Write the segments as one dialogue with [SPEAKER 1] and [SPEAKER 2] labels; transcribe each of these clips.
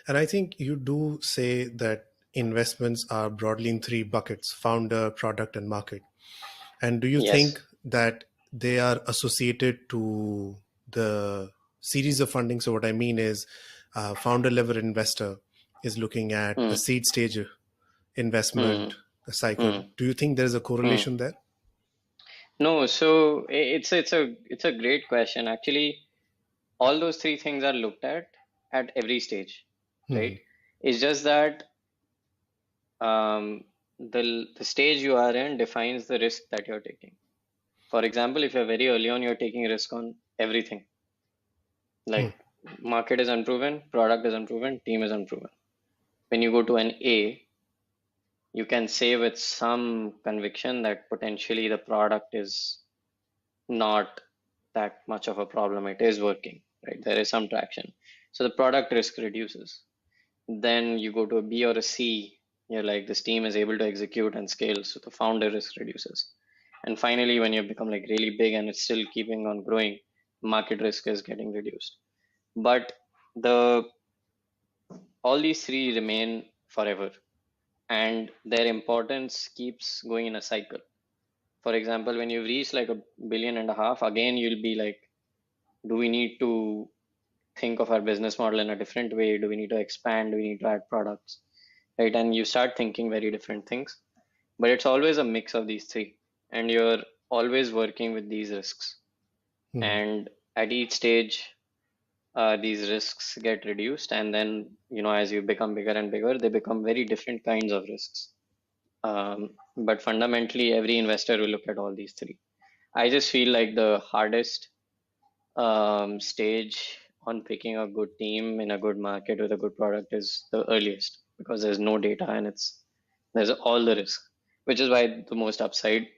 [SPEAKER 1] And I think you do say that investments are broadly in three buckets: founder, product, and market. And do you think
[SPEAKER 2] Yes.
[SPEAKER 1] that they are associated to the series of funding? So, what I mean is, founder level investor is looking at a
[SPEAKER 2] Hmm.
[SPEAKER 1] seed stage
[SPEAKER 2] Hmm.
[SPEAKER 1] investment cycle.
[SPEAKER 2] Hmm.
[SPEAKER 1] Do you think there's a
[SPEAKER 2] Hmm.
[SPEAKER 1] correlation there?
[SPEAKER 2] No, so it's a great question. Actually, all those three things are looked at every stage,
[SPEAKER 1] Hmm.
[SPEAKER 2] right? It's just that the stage you are in defines the risk that you're taking. For example, if you're very early on, you're taking risk on everything.
[SPEAKER 1] Hmm.
[SPEAKER 2] Like market is unproven, product is unproven, team is unproven. When you go to an A, you can say with some conviction that potentially the product is not that much of a problem. It is working, right? There is some traction. So the product risk reduces. Then you go to a B or a C, you're like, this team is able to execute and scale. So the founder risk reduces. And finally, when you become like really big and it's still keeping on growing, market risk is getting reduced. But the all these three remain forever and their importance keeps going in a cycle. For example, when you reach like 1.5 billion, again, you'll be like, do we need to think of our business model in a different way? Do we need to expand? Do we need to add products? Right? And you start thinking very different things. But it's always a mix of these three. And you're always working with these risks.
[SPEAKER 1] Hmm.
[SPEAKER 2] And at each stage, these risks get reduced. And then, as you become bigger and bigger, they become very different kinds of risks. But fundamentally, every investor will look at all these three. I just feel like the hardest stage on picking a good team in a good market with a good product is the earliest because there's no data and there's all the risk, which is why the most upside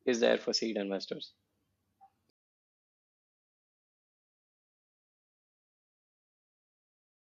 [SPEAKER 2] is there for seed investors.